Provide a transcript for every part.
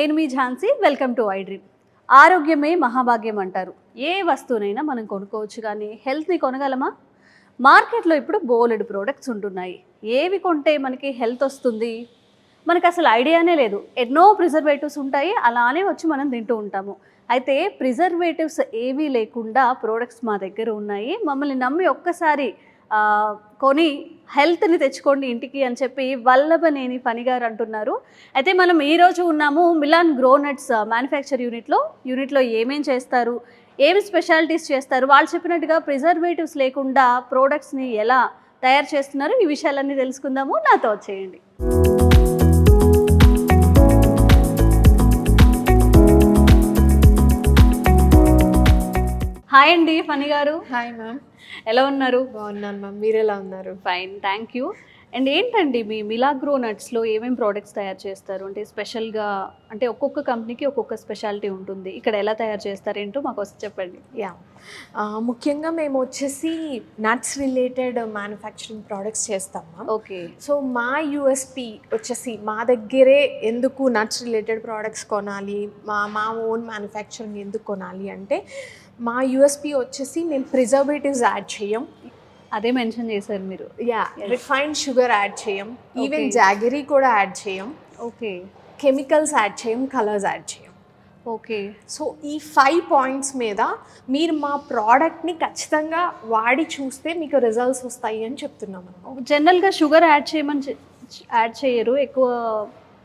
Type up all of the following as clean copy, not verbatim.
నేను మీ Jhansi, welcome to I dream. ఆరోగ్యమే మహాభాగ్యం అంటారు. ఏ వస్తువునైనా మనం కొనుక్కోవచ్చు, కానీ హెల్త్ని కొనగలమా? మార్కెట్లో ఇప్పుడు బోలెడు ప్రోడక్ట్స్ ఉంటున్నాయి. ఏవి కొంటే మనకి హెల్త్ వస్తుంది, మనకు అసలు ఐడియానే లేదు. ఎన్నో ప్రిజర్వేటివ్స్ ఉంటాయి, అలానే వచ్చి మనం తింటూ ఉంటాము. అయితే ప్రిజర్వేటివ్స్ ఏవీ లేకుండా ప్రోడక్ట్స్ మా దగ్గర ఉన్నాయి. మమ్మల్ని నమ్మి ఒక్కసారి కొని హెల్త్ని తెచ్చుకోండి ఇంటికి అని చెప్పి వల్లభనేని ఫణి గారు అంటున్నారు. అయితే మనం ఈరోజు ఉన్నాము మిలాన్ గ్రోనట్స్ మ్యానుఫ్యాక్చర్ యూనిట్లో ఏమేం చేస్తారు, ఏమి స్పెషాలిటీస్ చేస్తారు, వాళ్ళు చెప్పినట్టుగా ప్రిజర్వేటివ్స్ లేకుండా ప్రోడక్ట్స్ని ఎలా తయారు చేస్తున్నారు, ఈ విషయాలన్నీ తెలుసుకుందాము. నాతో వచ్చేయండి. హాయ్ అండి ఫణి గారు. హాయ్ మ్యామ్, ఎలా ఉన్నారు? బాగున్నాను మ్యామ్, మీరు ఎలా ఉన్నారు? Fine, thank you. అండ్ ఏంటండి మీ మిలాగ్రో నట్స్లో ఏమేమి ప్రోడక్ట్స్ తయారు చేస్తారు? అంటే స్పెషల్గా, అంటే ఒక్కొక్క కంపెనీకి ఒక్కొక్క స్పెషాలిటీ ఉంటుంది. ఇక్కడ ఎలా తయారు చేస్తారేంటో మాకు వచ్చి చెప్పండి. యా, ముఖ్యంగా మేము వచ్చేసి నట్స్ రిలేటెడ్ మ్యానుఫ్యాక్చరింగ్ ప్రోడక్ట్స్ చేస్తాం మ్యామ్. ఓకే. సో మా యూఎస్పి వచ్చేసి మా దగ్గరే ఎందుకు నట్స్ రిలేటెడ్ ప్రోడక్ట్స్ కొనాలి, మా ఓన్ మ్యానుఫ్యాక్చరింగ్ ఎందుకు కొనాలి అంటే, మా యూఎస్పి వచ్చేసి మేము ప్రిజర్వేటివ్స్ యాడ్ చేయం. అదే మెన్షన్ చేశారు మీరు. యా, రిఫైన్డ్ షుగర్ యాడ్ చేయం, ఈవెన్ జాగరీ కూడా యాడ్ చేయం. ఓకే. కెమికల్స్ యాడ్ చేయం, కలర్స్ యాడ్ చేయం. ఓకే. సో ఈ 5 పాయింట్స్ మీద మీరు మా ప్రోడక్ట్ని ఖచ్చితంగా వాడి చూస్తే మీకు రిజల్ట్స్ వస్తాయి అని చెప్తున్నాము. జనరల్గా షుగర్ యాడ్ చేయరు, ఎక్కువ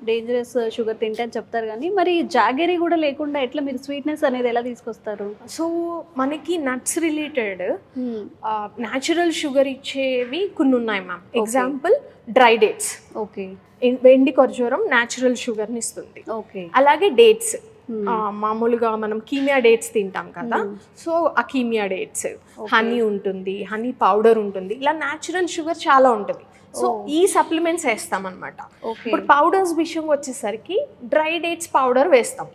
డేంజరస్ షుగర్ తింటే అని చెప్తారు, కానీ మరి జాగరీ కూడా లేకుండా ఎట్లా మీరు స్వీట్నెస్ అనేది ఎలా తీసుకొస్తారు? సో మనకి నట్స్ రిలేటెడ్ న్యాచురల్ షుగర్ ఇచ్చేవి కొన్ని ఉన్నాయి ma'am. Example dry dates. Okay. వెండి ఖర్జూరం న్యాచురల్ షుగర్ని ఇస్తుంది. ఓకే. అలాగే డేట్స్, మామూలుగా మనం కీమియా డేట్స్ తింటాం కదా, సో ఆ కీమియా డేట్స్, హనీ ఉంటుంది, హనీ పౌడర్ ఉంటుంది, ఇలా న్యాచురల్ షుగర్ చాలా ఉంటుంది. సో ఈ సప్లిమెంట్స్ వేస్తాం అనమాట. ఇప్పుడు పౌడర్స్ విషయంగా వచ్చేసరికి డ్రై డేట్స్ పౌడర్ వేస్తాం.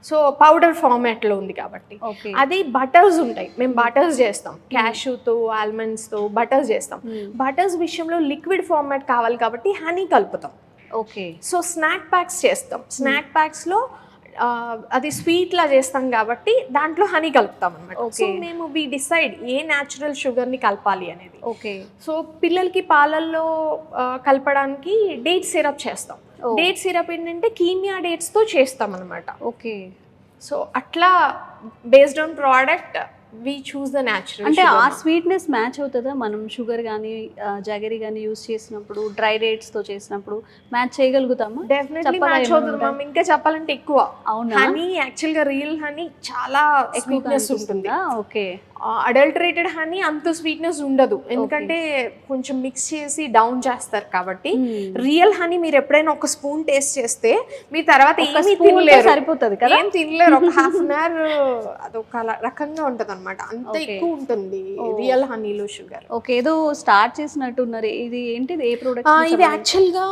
సో పౌడర్ ఫార్మాట్లో ఉంది కాబట్టి. అది బటర్స్ ఉంటాయి, మేము బటర్స్ చేస్తాం, క్యాష్యూతో ఆల్మండ్స్తో బటర్స్ చేస్తాం. బటర్స్ విషయంలో లిక్విడ్ ఫార్మాట్ కావాలి కాబట్టి హనీ కలుపుతాం. ఓకే. సో స్నాక్ ప్యాక్స్ చేస్తాం, స్నాక్ ప్యాక్స్లో అది స్వీట్లా చేస్తాం కాబట్టి దాంట్లో హనీ కలుపుతాం అనమాట. సో మేము వి డిసైడ్ ఏ న్యాచురల్ షుగర్ని కలపాలి అనేది. ఓకే. సో పిల్లలకి పాలల్లో కలపడానికి డేట్ సిరప్ చేస్తాం. డేట్ సిరప్ ఏంటంటే కీమియా డేట్స్తో చేస్తాం అనమాట. ఓకే. సో అట్లా based on product we choose the natural. అంటే ఆ స్వీట్నెస్ మ్యాచ్ అవుతుందా మనం షుగర్ కానీ జాగరీ కానీ యూస్ చేసినప్పుడు, డ్రై డేట్స్తో చేసినప్పుడు మ్యాచ్ చేయగలుగుతాము? డెఫినెట్లీ మ్యాచ్ అవుతుంది మ్యామ్. ఇంకా చెప్పాలంటే ఎక్కువ. అవునా? హనీ యాక్చువల్గా రియల్ హనీ చాలా స్వీట్నెస్ ఉంటుంది. ఓకే. అడల్టరేటెడ్ హనీ అంత స్వీట్నెస్ ఉండదు, ఎందుకంటే కొంచెం మిక్స్ చేసి డౌన్ చేస్తారు కాబట్టి. రియల్ హనీ మీరు ఎప్పుడైనా ఒక స్పూన్ టేస్ట్ చేస్తే మీరు తర్వాత ఏమీ తినలేరు, సరిపోతుంది కదా, ఏం తినలేరు. ఒక హాఫ్ అన్ అవర్ అదొక రకంగా ఉంటుంది అనమాట, అంత ఎక్కువ ఉంటుంది రియల్ హనీలో షుగర్. ఓకే. ఏదో స్టార్ట్ చేసినట్టున్నారు. ఇది ఏంటిది, ఏ ప్రోడక్ట్? ఇది యాక్చువల్గా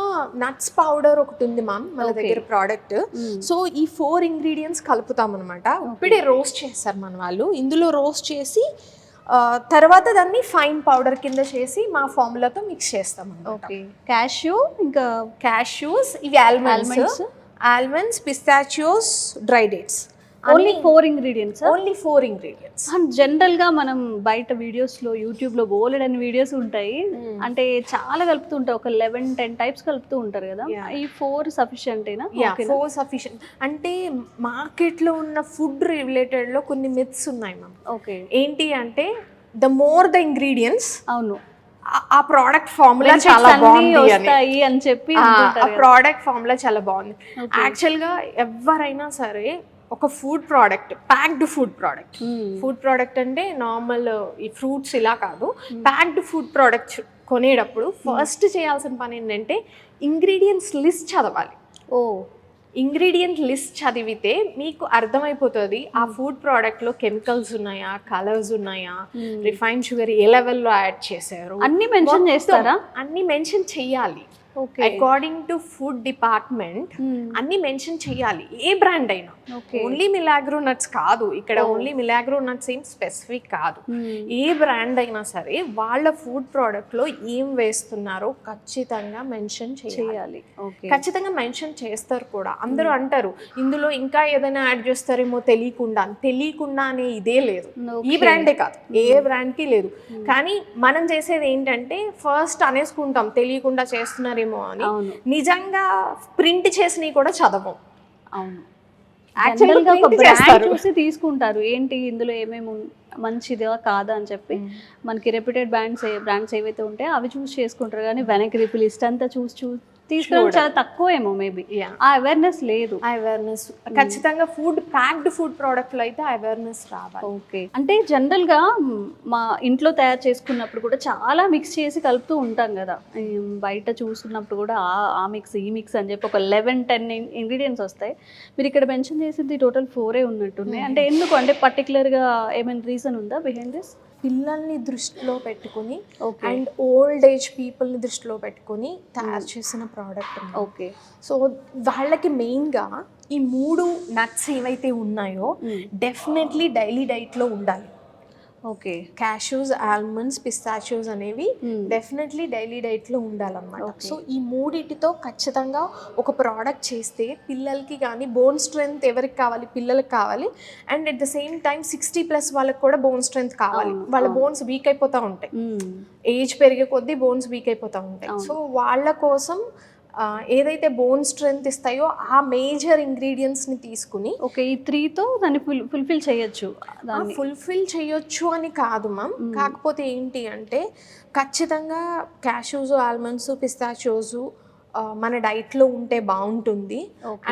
నట్స్ పౌడర్ ఒకటి ఉంది మ్యామ్ మన దగ్గర ప్రోడక్ట్. సో ఈ 4 ఇంగ్రీడియంట్స్ కలుపుతాం అనమాట. ఇప్పుడే రోస్ట్ చేస్తారు మన వాళ్ళు. ఇందులో రోస్ట్ చేసి తర్వాత దాన్ని ఫైన్ పౌడర్ కింద చేసి మా ఫార్ములాతో మిక్స్ చేస్తాం. ఓకే. క్యాష్యూ, ఇంకా క్యాష్యూస్, ఇవి almonds, pistachios, dry dates. Only 4 ingredients. Only 4 ingredients. జనరల్గా మనం బయట వీడియోస్లో, యూట్యూబ్లో బోలెడని వీడియోస్ ఉంటాయి, అంటే చాలా కలుపుతూ ఉంటారు, ఒక 11-10 టైప్స్ కలుపుతూ ఉంటారు కదా. ఈ 4 సఫిషియంటేనా? 4 సఫిషియంట్. అంటే మార్కెట్లో ఉన్న ఫుడ్ రిలేటెడ్లో కొన్ని మిత్స్ ఉన్నాయి మ్యామ్. ఓకే. ఏంటి అంటే ద మోర్ ద ఇంగ్రీడియంట్స్, అవును, ఆ ప్రోడక్ట్ ఫార్ములా చాలా బాగుంది అని చెప్పి, ఆ ప్రోడక్ట్ ఫార్ములా చాలా బాగుంది. యాక్చువల్గా ఎవరైనా సరే ఒక food product, packed food product అంటే నార్మల్ ఈ ఫ్రూట్స్ ఇలా కాదు, ప్యాక్డ్ ఫుడ్ ప్రోడక్ట్ కొనేటప్పుడు ఫస్ట్ చేయాల్సిన పని ఏంటంటే ఇంగ్రీడియంట్స్ లిస్ట్ చదవాలి. ఇంగ్రీడియంట్ లిస్ట్ చదివితే మీకు అర్థమైపోతుంది ఆ ఫుడ్ ప్రోడక్ట్లో కెమికల్స్ ఉన్నాయా, కలర్స్ ఉన్నాయా, రిఫైన్డ్ షుగర్ ఏ లెవెల్లో యాడ్ చేశారు, అన్ని మెన్షన్ చేస్తారా? అన్ని మెన్షన్ చెయ్యాలి. Okay. According to food department అన్ని మెన్షన్ చేయాలి, ఏ బ్రాండ్ అయినా. ఓకే. ఓన్లీ మిలాగ్రో నట్స్ కాదు ఇక్కడ, ఓన్లీ మిలాగ్రో నట్స్ ఏం స్పెసిఫిక్ కాదు. ఏ బ్రాండ్ అయినా సరే వాళ్ళ ఫుడ్ ప్రోడక్ట్ లో ఏం వేస్తున్నారో ఖచ్చితంగా మెన్షన్ చేయాలి. ఓకే. ఖచ్చితంగా మెన్షన్ చేస్తారు కూడా. అందరూ అంటారు ఇందులో ఇంకా ఏదైనా యాడ్ చేస్తారేమో తెలియకుండా అనే ఇదే లేదు. ఈ బ్రాండే కాదు, ఏ బ్రాండ్ కి లేదు. కానీ మనం చేసేది ఏంటంటే ఫస్ట్ అనేసుకుంటాం తెలియకుండా చేస్తున్నారేమో అని. నిజంగా ప్రింట్ చేసినవి కూడా చదవం. అవును, యాక్చువల్గా ఒక బ్రాండ్ చూసి తీసుకుంటారు, ఏంటి ఇందులో ఏమేమి మంచిదా కాదా అని చెప్పి. మనకి రెప్యూటెడ్ బ్రాండ్స్ ఏవైతే ఉంటాయో అవి చూస్ చేసుకుంటారు, కానీ వెనక్కి రిఫిల్ లిస్ట్ అంతా చూసి తీసుకురావడం చాలా తక్కువ ఏమో మేబీ. ఆ అవేర్నెస్ లేదు. ఖచ్చితంగా ప్యాక్డ్ ఫుడ్ ప్రోడక్ట్ లో అయితే అవేర్నెస్ రావాలి. ఓకే. అంటే జనరల్ గా మా ఇంట్లో తయారు చేసుకున్నప్పుడు కూడా చాలా మిక్స్ చేసి కలుపుతూ ఉంటాం కదా, బయట చూసుకున్నప్పుడు కూడా ఆ మిక్స్ ఈ మిక్స్ అని చెప్పి ఒక 11-10 ఇంగ్రీడియంట్స్ వస్తాయి. మీరు ఇక్కడ మెన్షన్ చేసింది టోటల్ 4 ఉన్నట్టున్నాయి. అంటే ఎందుకు, అంటే పర్టికులర్ గా ఏమైనా రీజన్ ఉందా బిహైండ్ దిస్? పిల్లల్ని దృష్టిలో పెట్టుకుని అండ్ ఓల్డ్ ఏజ్ పీపుల్ని దృష్టిలో పెట్టుకుని తయారు చేసిన ప్రోడక్ట్. ఓకే. సో వాళ్ళకి మెయిన్గా ఈ 3 నట్స్ ఏవైతే ఉన్నాయో డెఫినెట్లీ డైలీ డైట్లో ఉండాలి. ఓకే. క్యాష్యూస్, ఆల్మండ్స్, పిస్తాచియోస్ అనేవి డెఫినెట్లీ డైలీ డైట్లో ఉండాలన్నమాట. సో ఈ మూడిటితో ఖచ్చితంగా ఒక ప్రోడక్ట్ చేస్తే పిల్లలకి కానీ బోన్ స్ట్రెంగ్త్ ఎవరికి కావాలి, పిల్లలకి కావాలి. And at the same time 60+ వాళ్ళకి కూడా బోన్ స్ట్రెంగ్త్ కావాలి. వాళ్ళ బోన్స్ వీక్ అయిపోతూ ఉంటాయి, ఏజ్ పెరిగే కొద్దీ బోన్స్ వీక్ అయిపోతూ ఉంటాయి. సో వాళ్ళ కోసం ఏదైతే బోన్ స్ట్రెంగ్త్ ఇస్తాయో ఆ మేజర్ ఇంగ్రీడియంట్స్ని తీసుకుని. ఓకే. ఈ 3తో దాన్ని ఫుల్ఫిల్ చేయొచ్చు అని కాదు మ్యామ్. కాకపోతే ఏంటి అంటే ఖచ్చితంగా క్యాష్యూస్, ఆల్మండ్స్, పిస్తాచియోస్ మన డైట్లో ఉంటే బాగుంటుంది.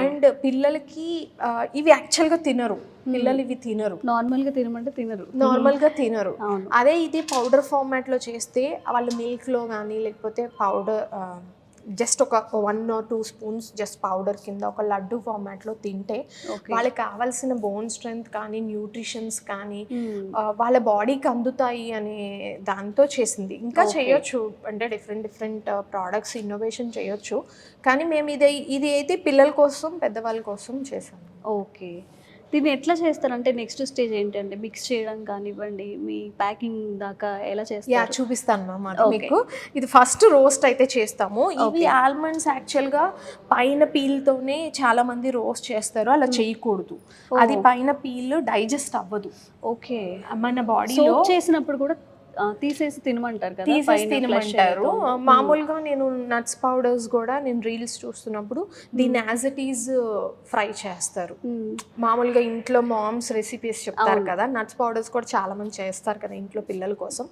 అండ్ పిల్లలకి ఇవి యాక్చువల్గా తినరు, పిల్లలు ఇవి తినరు. నార్మల్గా తినరు. అదే ఇది పౌడర్ ఫార్మాట్లో చేస్తే వాళ్ళు మిల్క్లో కానీ లేకపోతే పౌడర్ జస్ట్ ఒక 1 or 2 స్పూన్స్ జస్ట్ పౌడర్ కింద ఒక లడ్డు ఫార్మాట్లో తింటే వాళ్ళకి కావాల్సిన బోన్ స్ట్రెంగ్త్ కానీ న్యూట్రిషన్స్ కానీ వాళ్ళ బాడీకి అందుతాయి అనే దాంతో చేసింది. ఇంకా చేయొచ్చు అంటే డిఫరెంట్ ప్రోడక్ట్స్ ఇన్నోవేషన్ చేయొచ్చు, కానీ మేము ఇది అయితే పిల్లల కోసం పెద్దవాళ్ళ కోసం చేసాము. ఓకే. దీన్ని ఎట్లా చేస్తారంటే నెక్స్ట్ స్టేజ్ ఏంటంటే మిక్స్ చేయడం కానివ్వండి, మీ ప్యాకింగ్ దాకా ఎలా చేస్తారు? చూపిస్తాను మ్యామ్. మీకు ఇది ఫస్ట్ రోస్ట్ అయితే చేస్తాము. ఇవి ఆల్మండ్స్ యాక్చువల్గా పైన పీల్తోనే చాలా మంది రోస్ట్ చేస్తారు, అలా చేయకూడదు. అది పైన పీల్ డైజెస్ట్ అవ్వదు. ఓకే. మన బాడీలో చేసినప్పుడు కూడా తీసేసి తినమంటారు కదా, తినమంటారు. మామూలుగా నేను నట్స్ పౌడర్స్ కూడా నేను రీల్స్ చూస్తున్నప్పుడు దీన్ని యాజ్ ఇట్ ఈజ్ ఫ్రై చేస్తారు. మామూలుగా ఇంట్లో మామ్స్ రెసిపీస్ చెప్తారు కదా, నట్స్ పౌడర్స్ కూడా చాలా మంది చేస్తారు కదా ఇంట్లో పిల్లల కోసం.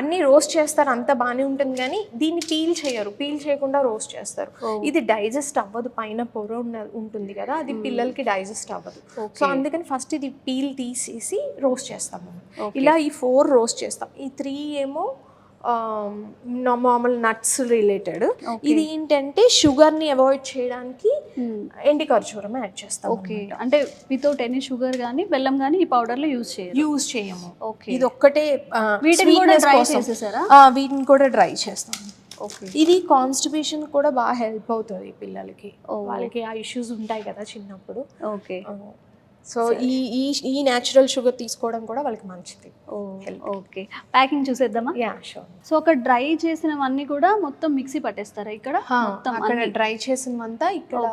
అన్ని రోస్ట్ చేస్తారు, అంత బాగానే ఉంటుంది. కానీ దీన్ని పీల్ చేయకుండా రోస్ట్ చేస్తారు. ఇది డైజెస్ట్ అవ్వదు, పైన పొర ఉంటుంది కదా, అది పిల్లలకి డైజెస్ట్ అవ్వదు. సో అందుకని ఫస్ట్ ఇది పీల్ తీసేసి రోస్ట్ చేస్తాము. ఇలా ఈ 4 రోస్ట్ చేస్తాం. ఈ 3 ఏమో మామూలు నట్స్ రిలేటెడ్. ఇది ఏంటంటే షుగర్ని అవాయిడ్ చేయడానికి ఎండి ఖర్జూరం యాడ్ చేస్తాం. ఓకే. అంటే వితౌట్ ఎనీ షుగర్ కానీ బెల్లం కానీ ఈ పౌడర్లో యూజ్ చేయము. ఓకే. ఇది ఒక్కటే. వీటిని కూడా డ్రై చేస్తాం. ఇది కాన్స్టిపేషన్ కూడా బాగా హెల్ప్ అవుతుంది పిల్లలకి, వాళ్ళకి ఆ ఇష్యూస్ ఉంటాయి కదా చిన్నప్పుడు. ఓకే. సో ఈ న్యాచురల్ షుగర్ తీసుకోవడం కూడా వాళ్ళకి మంచిది. ఓకే. ప్యాకింగ్ చూసేద్దామా? షూర్. సో ఒక డ్రై చేసినవన్నీ కూడా మొత్తం మిక్సీ పట్టేస్తారా ఇక్కడ? అక్కడ డ్రై చేసినవంతా ఇక్కడ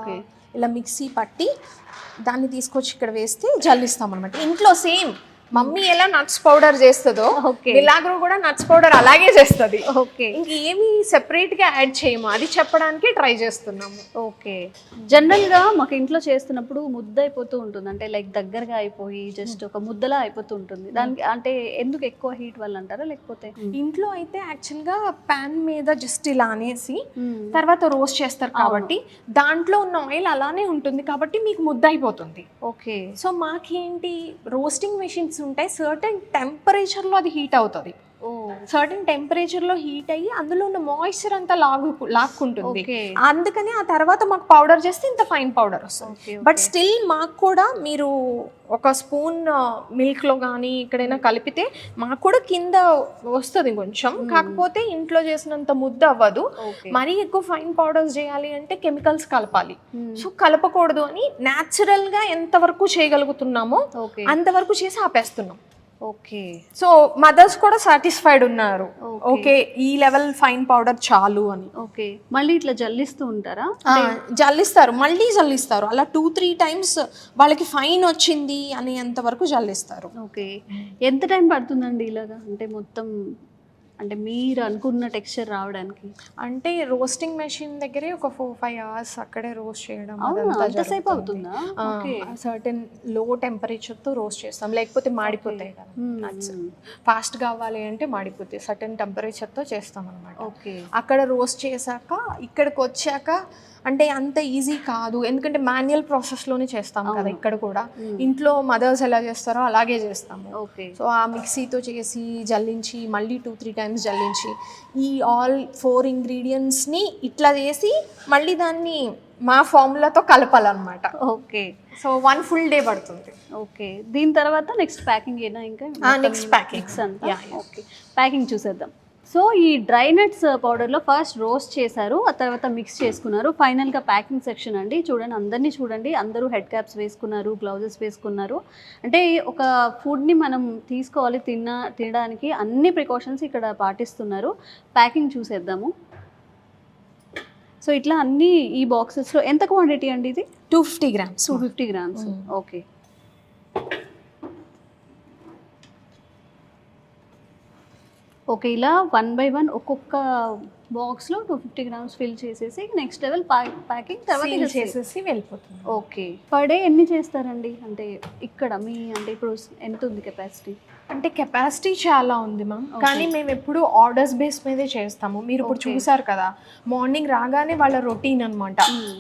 ఇలా మిక్సీ పట్టి దాన్ని తీసుకొచ్చి ఇక్కడ వేస్తే జల్లిస్తాం అనమాట. ఇంట్లో సేమ్ మమ్మీ ఎలా నట్స్ పౌడర్ చేస్తుందో మిలాగ్రో కూడా నట్స్ పౌడర్ అలాగే చేస్తుంది. ఓకే. ఇంకేమి సెపరేట్ గా యాడ్ చేయము, అది చెప్పడానికి ట్రై చేస్తున్నాము. ఓకే. జనరల్ గా మాకు ఇంట్లో చేస్తున్నప్పుడు ముద్ద అయిపోతూ ఉంటుంది, అంటే లైక్ దగ్గరగా అయిపోయి జస్ట్ ఒక ముద్దలా అయిపోతూ ఉంటుంది. దానికి అంటే ఎందుకు ఎక్కువ హీట్ వల్ల అంటారా, లేకపోతే? ఇంట్లో అయితే యాక్చువల్ గా పాన్ మీద జస్ట్ ఇలా అనేసి తర్వాత రోస్ట్ చేస్తారు కాబట్టి దాంట్లో ఉన్న ఆయిల్ అలానే ఉంటుంది కాబట్టి మీకు ముద్ద అయిపోతుంది. ఓకే. సో మాకేంటి రోస్టింగ్ మెషిన్స్ ఉంటాయి, సర్టెన్ టెంపరేచర్లో అది హీట్ అవుతుంది. ఓ సర్టన్ టెంపరేచర్ లో హీట్ అయ్యి అందులో ఉన్న మాయిశ్చర్ అంతా లాక్కుంటుంది. ఓకే. అందుకని ఆ తర్వాత మాకు పౌడర్ చేస్తే ఇంత ఫైన్ పౌడర్ వస్తుంది. ఓకే, బట్ స్టిల్ మాకు కూడా మీరు ఒక స్పూన్ మిల్క్ లో కానీ ఎక్కడైనా కలిపితే మాకు కూడా కింద వస్తుంది కొంచెం. కాకపోతే ఇంట్లో చేసినంత ముద్ద అవ్వదు. ఓకే. మరీ ఎక్కువ ఫైన్ పౌడర్స్ చేయాలి అంటే కెమికల్స్ కలపాలి. సో కలపకూడదు అని న్యాచురల్ గా ఎంతవరకు చేయగలుగుతున్నామో ఓకే. అంతవరకు చేసి ఆపేస్తున్నాం. ఓకే. సో మదర్స్ కూడా సాటిస్ఫైడ్ ఉన్నారు, Okay. ఓకే ఈ లెవెల్ ఫైన్ పౌడర్ చాలు అని. ఓకే. మళ్ళీ ఇట్లా జల్లిస్తూ ఉంటారా? జల్లిస్తారు, మళ్ళీ జల్లిస్తారు. అలా 2-3 టైమ్స్ వాళ్ళకి ఫైన్ వచ్చింది అనేంత వరకు జల్లిస్తారు. ఓకే. ఎంత టైం పడుతుందండి ఇలాగా, అంటే మొత్తం అంటే మీరు అనుకున్న టెక్స్చర్ రావడానికి? అంటే రోస్టింగ్ మెషిన్ దగ్గరే ఒక 4-5 hours అక్కడే రోస్ట్ చేయడం అవునా? అదంతా అంతసేపు జరుగుతుంది. అవుతుందా? ఓకే. సర్టెన్ లో టెంపరేచర్ తో రోస్ట్ చేస్తాం, లేకపోతే మాడిపోతాయి కదా nuts. ఫాస్ట్ కావాలి అంటే మాడిపోతాయి. సర్టెన్ టెంపరేచర్ తో చేస్తాం అనమాట. ఓకే. అక్కడ రోస్ట్ చేశాక ఇక్కడికి వచ్చాక అంటే అంత ఈజీ కాదు, ఎందుకంటే మాన్యువల్ ప్రాసెస్లోనే చేస్తాం కదా ఇక్కడ కూడా. ఇంట్లో మదర్స్ ఎలా చేస్తారో అలాగే చేస్తాము. ఓకే. సో ఆ మిక్సీతో చేసి జల్లించి మళ్ళీ 2-3 టైమ్స్ జల్లించి ఈ ఆల్ 4 ఇంగ్రీడియంట్స్ని ఇట్లా చేసి మళ్ళీ దాన్ని మా ఫార్ములాతో కలపాలన్నమాట. ఓకే. సో 1 full day పడుతుంది. ఓకే. దీని తర్వాత నెక్స్ట్ ప్యాకింగ్ ఏనా ఇంకా? నెక్స్ట్ ప్యాకింగ్ అంతా. ఓకే. ప్యాకింగ్ చూసేద్దాం. సో ఈ డ్రై నట్స్ పౌడర్లో ఫస్ట్ రోస్ట్ చేశారు, ఆ తర్వాత మిక్స్ చేసుకున్నారు, ఫైనల్గా ప్యాకింగ్ సెక్షన్ అండి. చూడండి, అందరినీ చూడండి, అందరూ హెడ్ క్యాప్స్ వేసుకున్నారు, గ్లౌజెస్ వేసుకున్నారు. అంటే ఒక ఫుడ్ని మనం తీసుకోవాలి, తినడానికి అన్ని ప్రికాషన్స్ ఇక్కడ పాటిస్తున్నారు. ప్యాకింగ్ చూసేద్దాము. సో ఇట్లా అన్ని ఈ బాక్సెస్లో ఎంత క్వాంటిటీ అండి ఇది? 250 grams. 250 grams. ఓకే. ఓకే. ఇలా 1 by 1 ఒక్కొక్క బాక్స్లో 250 grams ఫిల్ చేసేసి నెక్స్ట్ లెవెల్ ప్యాకింగ్ తర్వాత Seal చేసేసి వెళ్ళిపోతుంది. ఓకే. పర్ డే ఎన్ని చేస్తారండి? అంటే ఇక్కడ మీ అంటే ఇప్పుడు ఎంత ఉంది కెపాసిటీ? అంటే కెపాసిటీ చాలా ఉంది మ్యామ్, కానీ మేము ఎప్పుడు ఆర్డర్స్ బేస్ మీదే చేస్తాము. మీరు ఇప్పుడు చూసారు కదా, మార్నింగ్ రాగానే వాళ్ళ రొటీన్ అనమాట,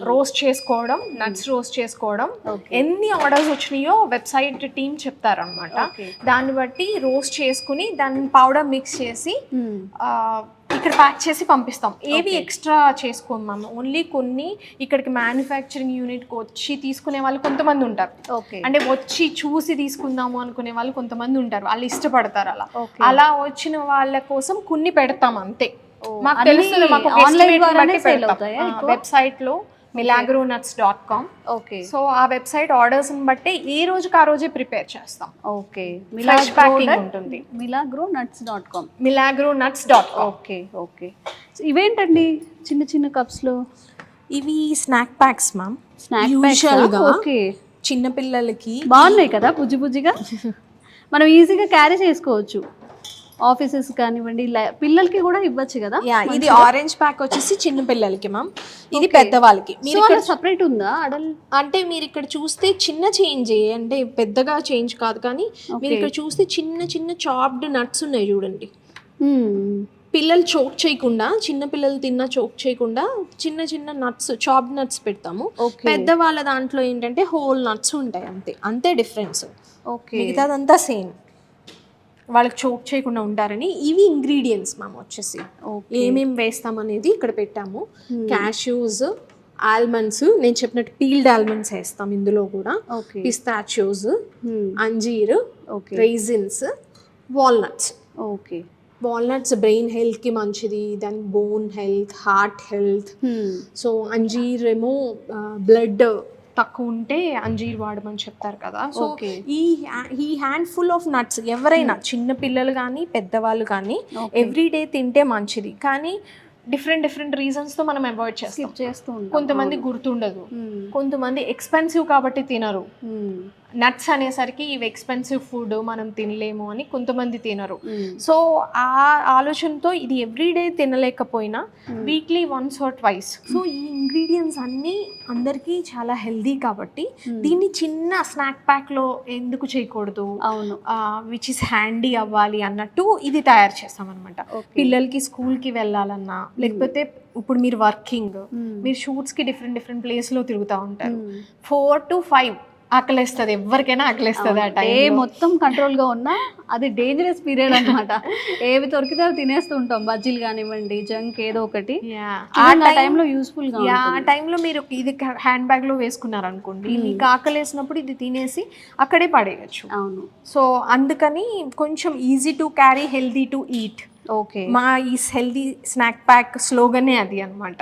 రోస్ట్ చేసుకోవడం, నట్స్ రోస్ట్ చేసుకోవడం. ఎన్ని ఆర్డర్స్ వచ్చినాయో వెబ్సైట్ టీమ్ చెప్తారనమాట. దాన్ని బట్టి రోస్ట్ చేసుకుని దాన్ని పౌడర్ మిక్స్ చేసి ఇక్కడ ప్యాక్ చేసి పంపిస్తాం. ఏవి ఎక్స్ట్రా చేసుకోం మ్యామ్, ఓన్లీ కొన్ని ఇక్కడికి మ్యానుఫ్యాక్చరింగ్ యూనిట్కి వచ్చి తీసుకునే వాళ్ళు కొంతమంది ఉంటారు. ఓకే. అంటే వచ్చి చూసి తీసుకుందాము అనుకునే వాళ్ళు కొంతమంది ఉంటారు, వాళ్ళు ఇష్టపడతారు. అలా వచ్చిన వాళ్ళ కోసం కొన్ని పెడతాం అంతే. మాకు తెలుస్తుంది, మాకు వెబ్సైట్ లో milagronuts.com. ఓకే. సో ఆ వెబ్సైట్ ఆర్డర్స్ బట్టి ఏ రోజుకి ఆ రోజే ప్రిపేర్ చేస్తాం. ఓకే. ఫ్రెష్ ప్యాకింగ్ ఉంటుంది. milagronuts.com. milagronuts.com. ఓకే. ఓకే. ఇవేంటండి చిన్న చిన్న కప్స్లో? ఇవి స్నాక్ ప్యాక్స్ మ్యామ్. స్నాక్ యూజువల్గా ఓకే. చిన్న పిల్లలకి బాగున్నాయి కదా బుజ్జి బుజ్జిగా, మనం ఈజీగా క్యారీ చేసుకోవచ్చు ఆఫీసెస్ కానివ్వండి, పిల్లలకి కూడా ఇవ్వచ్చు కదా. ఇది ఆరెంజ్ ప్యాక్ వచ్చేసి చిన్న పిల్లలకి మ్యామ్, ఇది పెద్దవాళ్ళకి. మీరు సపరేట్ ఉందా అడల్? అంటే మీరు ఇక్కడ చూస్తే చిన్న చేంజ్, అంటే పెద్దగా చేంజ్ కాదు, కానీ మీరు ఇక్కడ చూస్తే చిన్న చిన్న చాప్డ్ నట్స్ ఉన్నాయి చూడండి. పిల్లలు చోక్ చేయకుండా, చిన్న పిల్లలు తిన్నా చోక్ చేయకుండా చిన్న చిన్న నట్స్, చాప్డ్ నట్స్ పెడతాము. పెద్దవాళ్ళ దాంట్లో ఏంటంటే హోల్ నట్స్ ఉంటాయి, అంతే డిఫరెన్స్. ఓకే. మిగతాదంతా సేమ్, వాళ్ళకి చోక్ చేయకుండా ఉంటారని. ఇవి ఇంగ్రీడియంట్స్ మ్యామ్ వచ్చేసి ఏమేమి వేస్తాం అనేది ఇక్కడ పెట్టాము. క్యాష్యూస్, ఆల్మండ్స్, నేను చెప్పినట్టు పీల్డ్ ఆల్మండ్స్ వేస్తాం ఇందులో కూడా, పిస్తాచియోస్, అంజీర్, raisins, walnuts. Okay. Walnuts brain హెల్త్కి మంచిది, దాని bone health, heart health. So అంజీర్ ఏమో బ్లడ్ తక్కువ ఉంటే అంజీర్ వాడమని చెప్తారు కదా. సో ఈ హ్యాండ్ ఫుల్ ఆఫ్ నట్స్ ఎవరైనా చిన్న పిల్లలు కానీ పెద్దవాళ్ళు కానీ ఎవ్రీడే తింటే మంచిది. కానీ డిఫరెంట్ రీజన్స్తో మనం అవాయిడ్ చేస్తాం. కొంతమంది గుర్తుండదు, కొంతమంది ఎక్స్పెన్సివ్ కాబట్టి తినరు. నట్స్ అనేసరికి ఇవి ఎక్స్పెన్సివ్ ఫుడ్, మనం తినలేము అని కొంతమంది తినరు. సో ఆ ఆలోచనతో ఇది ఎవ్రీడే తినలేకపోయినా వీక్లీ 1 or 2. సో ఈ ఇంగ్రీడియంట్స్ అన్నీ అందరికీ చాలా హెల్దీ కాబట్టి దీన్ని చిన్న స్నాక్ ప్యాక్లో ఎందుకు చేయకూడదు, విచ్ ఇస్ హ్యాండీ అవ్వాలి అన్నట్టు ఇది తయారు చేస్తాం అనమాట. పిల్లలకి స్కూల్కి వెళ్ళాలన్నా, లేకపోతే ఇప్పుడు మీరు వర్కింగ్, మీరు షూట్స్కి డిఫరెంట్ ప్లేస్లో తిరుగుతూ ఉంటారు, 4 to 5 ఆకలేస్తుంది, ఎవరికైనా ఆకలేస్తుంది ఆ ఏ టైం. మొత్తం కంట్రోల్ గా ఉన్నా అది డేంజరస్ పీరియడ్ అన్నమాట. ఏవి దొరికితే అవి తినేస్తూ ఉంటాం, బజ్జీలు కానివ్వండి, జంక్ ఏదో ఒకటి. ఆ టైంలో యూస్ఫుల్ గా ఆ టైంలో మీరు ఇది హ్యాండ్ బ్యాగ్ లో వేసుకున్నారు అనుకోండి, మీకు ఆకలేసినప్పుడు ఇది తినేసి అక్కడే పడేయచ్చు. అవును. సో అందుకని కొంచెం easy to carry, healthy to eat. Okay. మా ఈ హెల్దీ స్నాక్ ప్యాక్ స్లోగనే అది అనమాట,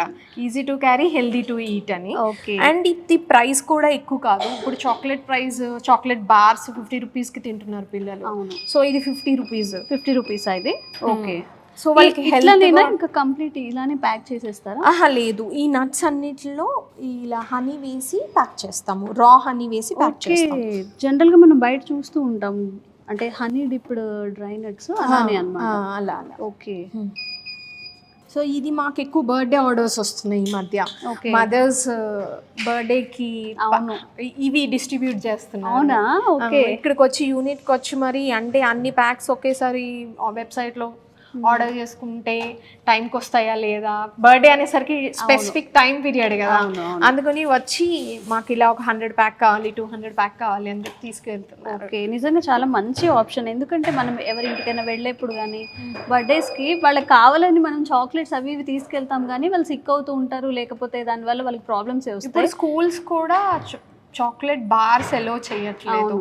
easy to carry healthy to eat అని. ఓకే. అండ్ ఇది ప్రైస్ కూడా ఎక్కువ కాదు. ఇప్పుడు చాక్లెట్ ప్రైస్, చాక్లెట్ బార్స్ 50 రూపీస్కి తింటున్నారు పిల్లలు. అవును. సో ఇది 50 రూపీస్. 50 రూపీస్ అది. ఓకే. సో వాళ్ళకి ఇట్లానేనా ఇంకా కంప్లీట్ ఇలానే ప్యాక్ చేసేస్తారా? ఆహా లేదు, ఈ నట్స్ అన్నిటిలో ఇలా హనీ వేసి ప్యాక్ చేస్తాము, రా హనీ వేసి ప్యాక్ చేస్తాం. జనరల్ గా మనం బయట చూస్తూ ఉంటాం, అంటే హనీ డిప్డ్ డ్రై నట్స్ అలానే అన్నమాట. అలా అలా. ఓకే. సో ఇది మాకు ఎక్కువ బర్త్డే ఆర్డర్స్ వస్తున్నాయి ఈ మధ్య. మదర్స్ బర్త్డేకి ఇవి డిస్ట్రిబ్యూట్ చేస్తున్నాం. అవునా? ఓకే. ఇక్కడికి వచ్చి యూనిట్కి వచ్చి మరి అంటే అన్ని ప్యాక్స్ ఒకేసారి వెబ్సైట్లో ఆర్డర్ చేసుకుంటే టైంకి వస్తాయా లేదా, బర్త్డే అనేసరికి స్పెసిఫిక్ టైం పీరియడ్ కదా, అందుకని వచ్చి మాకు ఇలా ఒక 100 ప్యాక్ కావాలి, 200 ప్యాక్ కావాలి అని చెప్పి తీసుకెళ్తున్నారు. ఓకే. నిజంగా చాలా మంచి ఆప్షన్. ఎందుకంటే మనం ఎవరింటికైనా వెళ్ళేప్పుడు కానీ బర్త్డేస్కి వాళ్ళకి కావాలని మనం చాక్లెట్స్ అవి ఇవి తీసుకెళ్తాం, కానీ వాళ్ళు సిక్ అవుతూ ఉంటారు, లేకపోతే దానివల్ల వాళ్ళకి ప్రాబ్లమ్స్ వస్తాయి. ఇప్పుడు స్కూల్స్ కూడా చాక్లెట్ బార్స్ ఎలో చేయట్లేదు,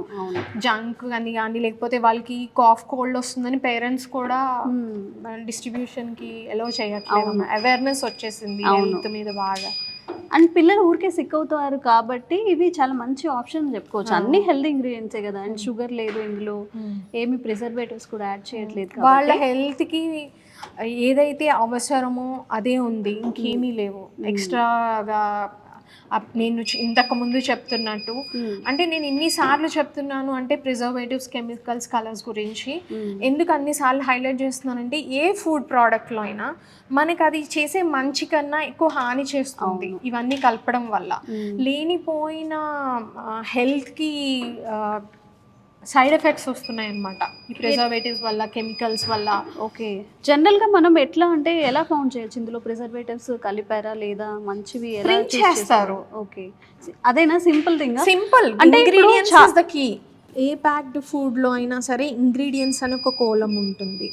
జంక్ అని లేకపోతే వాళ్ళకి కాఫ్ కోల్డ్ వస్తుందని పేరెంట్స్ కూడా డిస్ట్రిబ్యూషన్ కి ఎలో చేయట్లేదు. అవేర్నెస్ వచ్చేసింది హెల్త్ మీద బాగా. అండ్ పిల్లలు ఊరికే సిక్ అవుతారు కాబట్టి ఇవి చాలా మంచి ఆప్షన్ చెప్పుకోవచ్చు. అన్ని హెల్తీ ఇంగ్రీడియంట్సే కదా, అండ్ షుగర్ లేదు ఇందులో, ఏమి ప్రిజర్వేటివ్స్ కూడా యాడ్ చేయట్లేదు. వాళ్ళ హెల్త్ కి ఏదైతే అవసరమో అదే ఉంది, ఇంకేమీ లేవు ఎక్స్ట్రాగా. నేను ఇంతకు ముందు చెప్తున్నట్టు, అంటే నేను ఇన్నిసార్లు చెప్తున్నాను అంటే ప్రిజర్వేటివ్స్, కెమికల్స్, కలర్స్ గురించి ఎందుకు అన్నిసార్లు హైలైట్ చేస్తున్నానంటే, ఏ ఫుడ్ ప్రోడక్ట్లో అయినా మనకి అది చేసే మంచి కన్నా ఎక్కువ హాని చేస్తుంది ఇవన్నీ కలపడం వల్ల. లేనిపోయిన హెల్త్కి సైడ్ ఎఫెక్ట్స్ వస్తున్నాయి అన్నమాట ఈ ప్రిజర్వేటివ్స్ వల్ల, కెమికల్స్ వల్ల. ఓకే. జనరల్గా మనం ఎట్లా అంటే ఎలా ఫౌండ్ చేయొచ్చు ఇందులో ప్రిజర్వేటివ్స్ కలిపారా లేదా, మంచివి ఎలా చేస్తారు? ఓకే. అదేనా సింపుల్ థింగ్? సింపుల్. అంటే ఇంగ్రీడియెంట్స్ ఇస్ ద కీ. ఏ ప్యాక్డ్ ఫుడ్లో అయినా సరే ఇంగ్రీడియంట్స్ అని ఒక కోలం ఉంటుంది.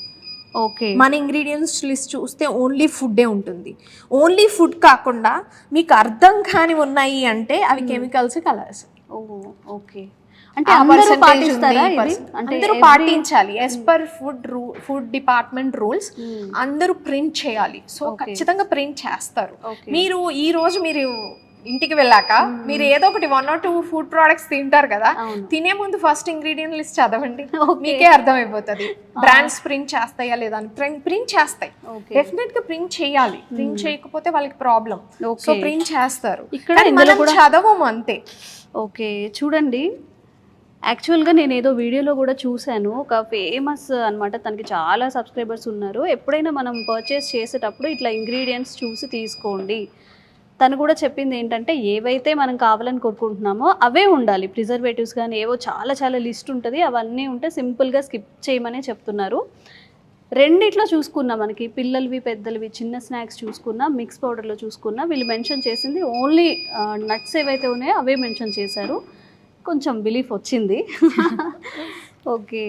ఓకే. మన ఇంగ్రీడియంట్స్ లిస్ట్ చూస్తే ఓన్లీ ఫుడ్డే ఉంటుంది. ఓన్లీ ఫుడ్ కాకుండా మీకు అర్థం కాని ఉన్నాయి అంటే అవి కెమికల్స్, కలర్స్. ఓకే. అంటే అందరూ పాటిస్తారా ఇది? అంటే అందరూ పాటించాలి. As per food department rules అందరూ ప్రింట్ చేయాలి. సో ఖచ్చితంగా ప్రింట్ చేస్తారు. మీరు ఈ రోజు మీరు ఇంటికి వెళ్ళాక మీరు ఏదో ఒకటి 1 or 2 ఫుడ్ ప్రోడక్ట్స్ తింటారు కదా, తినే ముందు ఫస్ట్ ఇంగ్రీడియంట్ లిస్ట్ చదవండి, మీకే అర్థమైపోతుంది బ్రాండ్స్ ప్రింట్ చేస్తాయా లేదా అని. ప్రింట్ చేస్తాయి, డెఫినెట్ గా ప్రింట్ చేయాలి. ప్రింట్ చేయకపోతే వాళ్ళకి ప్రాబ్లం. సో ప్రింట్ చేస్తారు, ఇక్కడ చదవము అంతే. ఓకే. చూడండి, యాక్చువల్గా నేను ఏదో వీడియోలో కూడా చూశాను, ఒక ఫేమస్ అనమాట, తనకి చాలా సబ్స్క్రైబర్స్ ఉన్నారు. ఎప్పుడైనా మనం పర్చేస్ చేసేటప్పుడు ఇట్లా ఇంగ్రీడియంట్స్ చూసి తీసుకోండి. తను కూడా చెప్పింది ఏంటంటే, ఏవైతే మనం కావాలని కోరుకుంటున్నామో అవే ఉండాలి. ప్రిజర్వేటివ్స్ కానీ ఏవో చాలా చాలా లిస్ట్ ఉంటుంది, అవన్నీ ఉంటే సింపుల్గా స్కిప్ చేయమనే చెప్తున్నారు. రెండిట్లో చూసుకున్నా, మనకి పిల్లలవి పెద్దలవి చిన్న స్నాక్స్ చూసుకున్నా, మిక్స్ పౌడర్లో చూసుకున్నా, వీళ్ళు మెన్షన్ చేసింది ఓన్లీ నట్స్ ఏవైతే ఉన్నాయో అవే మెన్షన్ చేశారు. కొంచెం బిలీఫ్ వచ్చింది. ఓకే.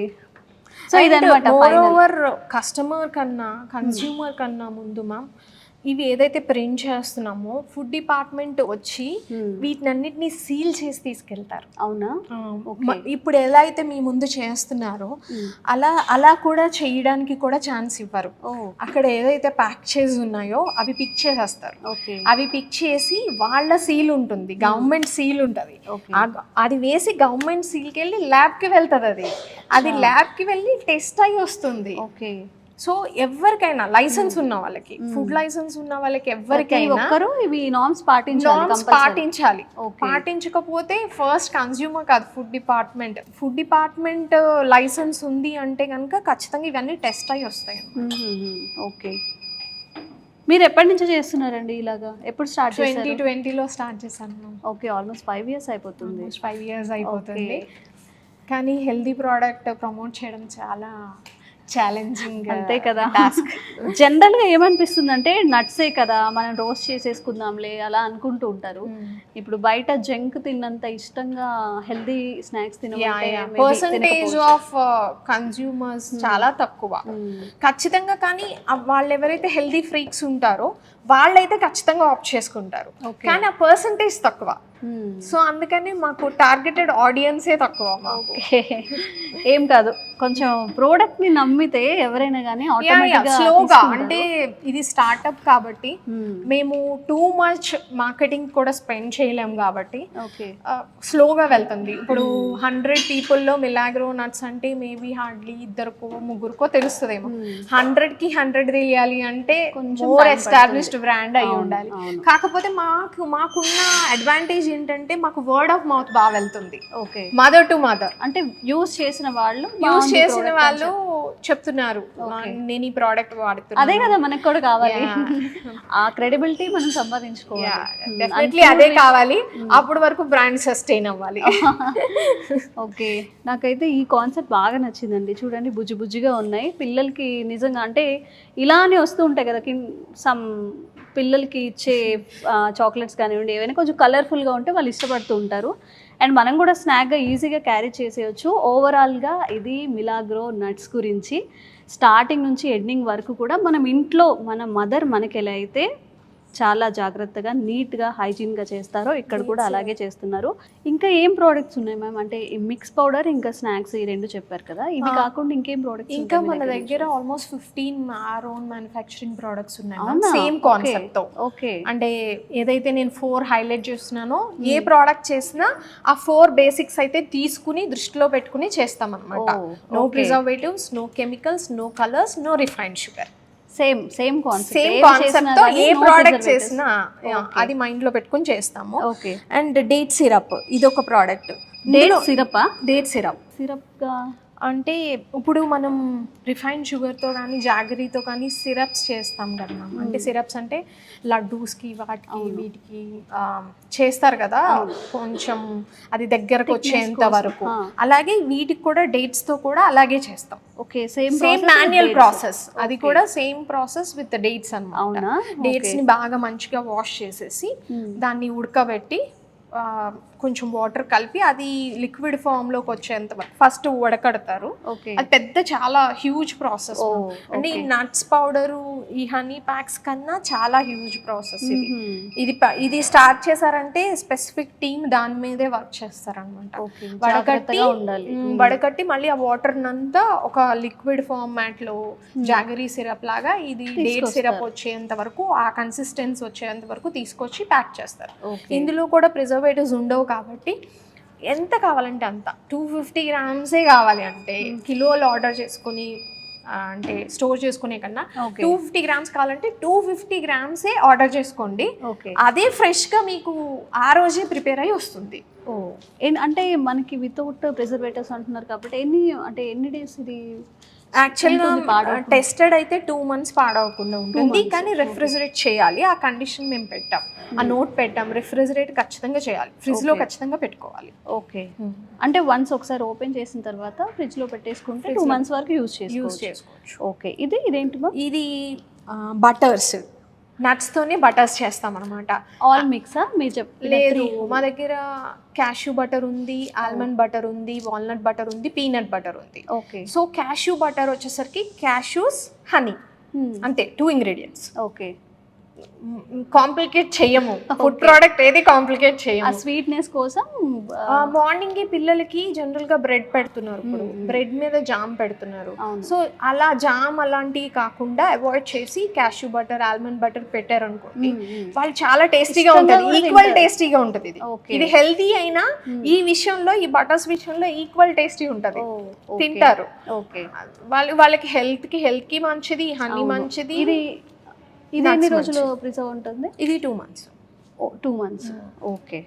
సో ఇదన్నమాట. మోరోవర్ కస్టమర్ కన్నా, కన్స్యూమర్ కన్నా ముందు మ్యామ్ ఇవి ఏదైతే ప్రింట్ చేస్తున్నామో ఫుడ్ డిపార్ట్మెంట్ వచ్చి వీటినన్నిటిని సీల్ చేసి తీసుకెళ్తారు. అవునా? ఇప్పుడు ఎలా అయితే మీ ముందు చేస్తున్నారో అలా కూడా చేయడానికి కూడా ఛాన్స్ ఇవ్వరు. అక్కడ ఏదైతే ప్యాక్ చేసి ఉన్నాయో అవి పిక్ చేసేస్తారు. అవి పిక్ చేసి వాళ్ళ సీల్ ఉంటుంది, గవర్నమెంట్ సీల్ ఉంటుంది, అది వేసి గవర్నమెంట్ సీల్కి వెళ్ళి ల్యాబ్కి వెళ్తుంది. అది ల్యాబ్కి వెళ్ళి టెస్ట్ అయ్యి వస్తుంది. ఓకే. సో ఎవరికైనా లైసెన్స్ ఉన్న వాళ్ళకి, ఫుడ్ లైసెన్స్ ఉన్న వాళ్ళకి ఎవరికైనా ఇవి నార్మ్స్ పాటించాలి. పాటించకపోతే ఫస్ట్ కన్స్యూమర్ కాదు, ఫుడ్ డిపార్ట్మెంట్ లైసెన్స్ ఉంది అంటే కనుక ఖచ్చితంగా ఇవన్నీ టెస్ట్ అయ్యి వస్తాయి. ఓకే. మీరు ఎప్పటి నుంచి చేస్తున్నారండి ఇలాగా? ఎప్పుడు స్టార్ట్ చేశారు? 2020లో స్టార్ట్ చేశాను. ఓకే. ఆల్మోస్ట్ 5 years అయిపోతుంది. 5 years అయిపోతుంది. కానీ హెల్దీ ప్రోడక్ట్ ప్రమోట్ చేయడం చాలా ఛాలెంజింగ్ అంతే కదా. జనరల్ గా ఏమనిపిస్తుంది అంటే నట్సే కదా మనం రోస్ట్ చేసేసుకుందాంలే అలా అనుకుంటూ ఉంటారు. ఇప్పుడు బయట జంక్ తిన్నంత ఇష్టంగా healthy snacks percentage of consumers చాలా తక్కువ ఖచ్చితంగా. కానీ వాళ్ళు ఎవరైతే హెల్దీ ఫ్రీక్స్ ఉంటారో వాళ్ళైతే ఖచ్చితంగా ఆప్ట్ చేసుకుంటారు, కానీ ఆ పర్సంటేజ్ తక్కువ. సో అందుకని మాకు టార్గెటెడ్ ఆడియన్సే తక్కువ. ఏం కాదు, కొంచెం ప్రోడక్ట్ ని నమ్మితే ఎవరైనా కానీ స్లోగా, అంటే ఇది స్టార్ట్అప్ కాబట్టి మేము టూ మచ్ మార్కెటింగ్ కూడా స్పెండ్ చేయలేము కాబట్టి స్లోగా వెళ్తుంది. ఇప్పుడు 100 పీపుల్లో మిలాగ్రో నట్స్ అంటే మేబీ హార్డ్లీ 2-3 తెలుస్తుందేమో. 100కి 100 తెలియాలి అంటే మోర్ ఎస్టాబ్లిష్డ్ బ్రాండ్ అయి ఉండాలి. కాకపోతే మాకున్న అడ్వాంటేజ్ ఏంటంటే మాకు వర్డ్ ఆఫ్ మౌత్ బాగా వెళ్తుంది. మదర్ టు మదర్, అంటే యూజ్ చేసిన వాళ్ళు చెప్తున్నారు నేను ఈ ప్రోడక్ట్ వాడుతున్నా. అదే కదా మనకు కూడా కావాలి, ఆ క్రెడిబిలిటీ మనం సంపాదించుకోవాలి. డెఫినెట్లీ అదే కావాలి, అప్పటి వరకు బ్రాండ్ సస్టైన్ అవ్వాలి. ఓకే, నాకైతే ఈ కాన్సెప్ట్ బాగా నచ్చిందండి. చూడండి బుజ్జి బుజ్జిగా ఉన్నాయి, పిల్లలకి నిజంగా అంటే ఇలానే వస్తూ ఉంటాయి కదా సమ్ పిల్లలకి ఇచ్చే చాక్లెట్స్ కానివ్వండి, ఏవైనా కొంచెం కలర్ఫుల్గా ఉంటే వాళ్ళు ఇష్టపడుతూ ఉంటారు. అండ్ మనం కూడా స్నాక్గా ఈజీగా క్యారీ చేసేయచ్చు. ఓవరాల్గా ఇది మిలాగ్రో నట్స్ గురించి స్టార్టింగ్ నుంచి ఎండింగ్ వరకు కూడా మనం ఇంట్లో మన మదర్ మనకి ఎలా అయితే చాలా జాగ్రత్తగా నీట్గా హైజీన్గా చేస్తారో ఇక్కడ కూడా అలాగే చేస్తున్నారు. ఇంకా ఏం ప్రోడక్ట్స్ ఉన్నాయి మ్యామ్? అంటే మిక్స్ పౌడర్ ఇంకా స్నాక్స్ ఈ రెండు చెప్పారు కదా, ఇవి కాకుండా ఇంకేం ప్రోడక్ట్స్? ఇంకా మన దగ్గర almost 15 our own manufacturing products ఉన్నాయి సేమ్ కాన్సెప్ట్ తో. ఓకే, అంటే ఏదైతే నేను 4 హైలైట్ చేస్తున్నానో ఏ ప్రోడక్ట్ చేసినా ఆ 4 బేసిక్స్ అయితే తీసుకుని దృష్టిలో పెట్టుకుని చేస్తాం అనమాట. No preservatives, no chemicals, no colours, no refined sugar. Same concept తో ఏ ప్రోడక్ట్ చేసినా అది మైండ్ లో పెట్టుకుని చేస్తాము. అండ్ డేట్ సిరప్, ఇది ఒక ప్రోడక్ట్. డేట్ సిరప్ అంటే ఇప్పుడు మనం రిఫైన్డ్ షుగర్తో కానీ జాగరీతో కానీ సిరప్స్ చేస్తాం కదా. అంటే సిరప్స్ అంటే లడ్డూస్కి వాటికి వీటికి చేస్తారు కదా, కొంచెం అది దగ్గరకు వచ్చేంత వరకు. అలాగే వీటికి కూడా డేట్స్తో కూడా అలాగే చేస్తాం. ఓకే, సేమ్ మాన్యువల్ ప్రాసెస్, అది కూడా సేమ్ ప్రాసెస్ విత్ డేట్స్ అన్నమాట. డేట్స్ని బాగా మంచిగా వాష్ చేసేసి దాన్ని ఉడకబెట్టి కొంచెం వాటర్ కలిపి అది లిక్విడ్ ఫామ్ లోకి వచ్చేంత వరకు ఫస్ట్ ఉడకడతారు. అది పెద్ద చాలా హ్యూజ్ ప్రాసెస్. అంటే ఈ నట్స్ పౌడరు ఈ హనీ ప్యాక్స్ కన్నా చాలా హ్యూజ్ ప్రాసెస్ ఇది స్టార్ట్ చేశారంటే స్పెసిఫిక్ టీమ్ దాని మీదే వర్క్ చేస్తారనమాట. వడకట్టి మళ్ళీ ఆ వాటర్ నంతా ఒక లిక్విడ్ ఫార్మాట్ లో జాగరీ సిరప్ లాగా ఇది డేట్ సిరప్ వచ్చేంత వరకు, ఆ కన్సిస్టెన్సీ వచ్చేంత వరకు తీసుకొచ్చి ప్యాక్ చేస్తారు. ఇందులో కూడా ప్రిజర్వేటివ్స్ ఉండవు కాబట్టి ఎంత కావాలంటే అంత 250 grams కావాలి. అంటే కిలోలు ఆర్డర్ చేసుకుని అంటే స్టోర్ చేసుకునే కన్నా 250 grams కావాలంటే 250 grams ఆర్డర్ చేసుకోండి. అదే ఫ్రెష్గా మీకు ఆ రోజే ప్రిపేర్ అయ్యి వస్తుంది. అంటే మనకి వితౌట్ ప్రిజర్వేటివ్స్ అంటున్నారు కాబట్టి ఎన్ని డేస్ ఇది యాక్చువల్గా టెస్టెడ్ అయితే 2 months పాడవకుండా ఉంటుంది, కానీ రెఫ్రిజరేట్ చేయాలి. ఆ కండిషన్ మేము పెట్టాం, ఆ నోట్ పెట్టాం, రెఫ్రిజరేట్ ఖచ్చితంగా చేయాలి, ఫ్రిడ్జ్ లో ఖచ్చితంగా పెట్టుకోవాలి. ఓకే, అంటే వన్స్ ఒకసారి ఓపెన్ చేసిన తర్వాత ఫ్రిడ్జ్ లో పెట్టేసుకుంటే 2 months వరకు యూజ్ చేసుకోవచ్చు. ఓకే, ఇదేంటి? ఇది బటర్స్, నట్స్ తోనే బటర్స్ చేస్తాం అనమాట. ఆల్ మిక్సా మీరు లేదు, మా దగ్గర క్యాష్యూ బటర్ ఉంది, ఆల్మండ్ బటర్ ఉంది, వాల్నట్ బటర్ ఉంది, పీనట్ బటర్ ఉంది. ఓకే, సో క్యాష్యూ బటర్ వచ్చేసరికి క్యాష్యూస్, హనీ, అంతే 2 ingredients. ఓకే, కాంప్లికేట్ చేయము, ఫుడ్ ప్రోడక్ట్ ఏది కాంప్లికేట్ చేయము. స్వీట్నెస్ కోసం మార్నింగ్ పిల్లలకి జనరల్ గా బ్రెడ్ పెడుతున్నారు, ఇప్పుడు బ్రెడ్ మీద జామ్ పెడుతున్నారు. సో అలా జామ్ అలాంటివి కాకుండా అవాయిడ్ చేసి క్యాష్యూ బటర్, ఆల్మండ్ బటర్ పెట్టారు అనుకోండి, వాళ్ళు చాలా టేస్టీగా ఉంటుంది, ఈక్వల్ టేస్టీగా ఉంటుంది. ఇది హెల్తీ అయినా ఈ విషయంలో, ఈ బటర్స్ విషయంలో ఈక్వల్ టేస్టీ ఉంటుంది, తింటారు. వాళ్ళకి హెల్త్ కి మంచిది, హనీ మంచిది. ఇది ఎన్ని రోజులు ప్రిజర్వ్ ఉంటుంది? ఇది 2 months. 2 months. ఓకే,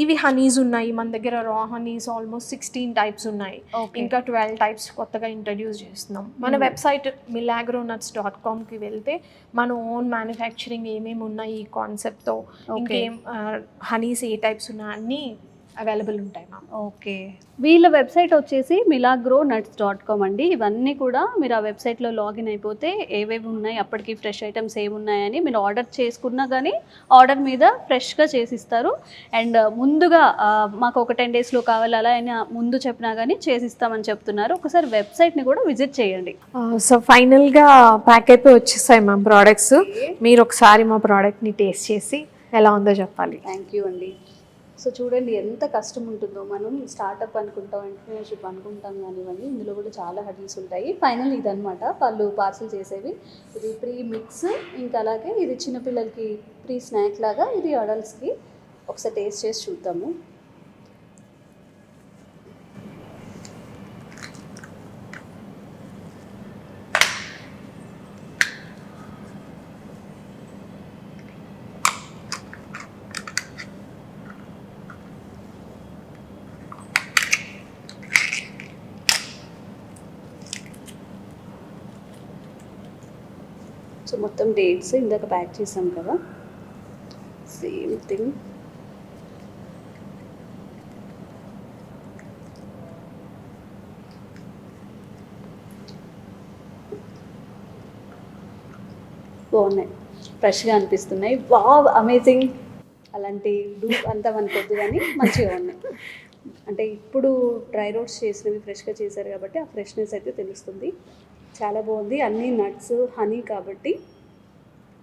ఇవి హనీస్ ఉన్నాయి మన దగ్గర. రా హనీస్ ఆల్మోస్ట్ 16 types ఉన్నాయి, ఇంకా 12 types కొత్తగా ఇంట్రడ్యూస్ చేస్తున్నాం. మన వెబ్సైట్ milagronuts.com-కి వెళ్తే మన ఓన్ మ్యానుఫ్యాక్చరింగ్ ఏమేమి ఉన్నాయి ఈ కాన్సెప్ట్తో, ఇంకేం హనీస్ ఏ టైప్స్ ఉన్నాయి అన్నీ అవైలబుల్ ఉంటాయి మ్యామ్. ఓకే, వీళ్ళ వెబ్సైట్ వచ్చేసి milagronnuts.com అండి. ఇవన్నీ కూడా మీరు ఆ వెబ్సైట్లో లాగిన్ అయిపోతే ఏవేవి ఉన్నాయి, అప్పటికి ఫ్రెష్ ఐటమ్స్ ఏమున్నాయని మీరు ఆర్డర్ చేసుకున్నా కానీ ఆర్డర్ మీద ఫ్రెష్గా చేసిస్తారు. అండ్ ముందుగా మాకు ఒక 10 డేస్లో కావాలి అలా అయినా ముందు చెప్పినా కానీ చేసిస్తామని చెప్తున్నారు. ఒకసారి వెబ్సైట్ని కూడా విజిట్ చేయండి. సో ఫైనల్గా ప్యాక్ అయిపోయి వచ్చేసాయి మ్యామ్ ప్రోడక్ట్స్. మీరు ఒకసారి మా ప్రోడక్ట్ని టేస్ట్ చేసి ఎలా ఉందో చెప్పాలి. థ్యాంక్ యూ అండి. సో చూడండి ఎంత కష్టం ఉంటుందో. మనం స్టార్టప్ అనుకుంటాం, ఎంటర్ప్రినర్షిప్ అనుకుంటాం కానివ్వండి, ఇందులో కూడా చాలా హర్డిల్స్ ఉంటాయి. ఫైనల్ ఇదనమాట వాళ్ళు పార్సల్ చేసేవి. ఇది ప్రీ మిక్స్, ఇంకా అలాగే ఇది చిన్నపిల్లలకి ప్రీ స్నాక్ లాగా, ఇది అడల్ట్స్కి. ఒకసారి టేస్ట్ చేసి చూద్దాము. సో మొత్తం డేట్స్ ఇందాక ప్యాక్ చేసాం కదా, సేమ్ థింగ్. బాగున్నాయి, ఫ్రెష్గా అనిపిస్తున్నాయి. Wow, amazing. అలాంటి డూప్ అంతా మనకొద్దు కానీ మంచిగా ఉన్నాయి. అంటే ఇప్పుడు డ్రై రోస్ట్ చేసినవి ఫ్రెష్గా చేశారు కాబట్టి ఆ ఫ్రెష్నెస్ అయితే తెలుస్తుంది. చాలా బాగుంది. అన్నీ నట్స్, హనీ కాబట్టి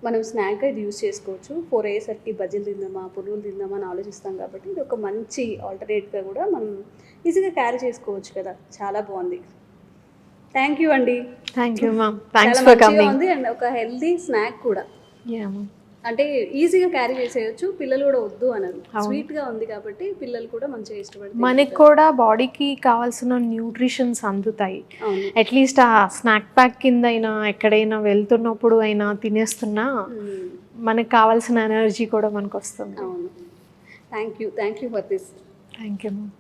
మనం స్నాక్గా ఇది యూజ్ చేసుకోవచ్చు. 4 అయ్యేసరికి బజ్జీలు తిందామా, పునుగులు తిందామా అని ఆలోచిస్తాం కాబట్టి ఇది ఒక మంచి ఆల్టర్నేట్గా కూడా మనం ఈజీగా క్యారీ చేసుకోవచ్చు కదా. చాలా బాగుంది. థ్యాంక్ యూ అండి. థ్యాంక్ యూ మ్యామ్, థ్యాంక్స్ చాలా ఫర్ మంచిగా కమింగ్. ఉంది. అండ్ ఒక హెల్దీ స్నాక్ కూడా, యా మ్యామ్. అంటే ఈజీగా క్యారీ చేసేయచ్చు. పిల్లలు కూడా వద్దు అనరు. స్వీట్గా ఉంది కాబట్టి పిల్లలు కూడా మంచిగా ఇష్టపడతారు. మనకి కూడా బాడీకి కావాల్సిన న్యూట్రిషన్స్ అందుతాయి. అవును. అట్లీస్ట్ ఆ స్నాక్ ప్యాక్ కింద అయినా ఎక్కడైనా వెళ్తున్నప్పుడు అయినా తినేస్తున్నా మనకు కావాల్సిన ఎనర్జీ కూడా మనకు వస్తుంది. అవును. Thank you for this. Thank you ma'am.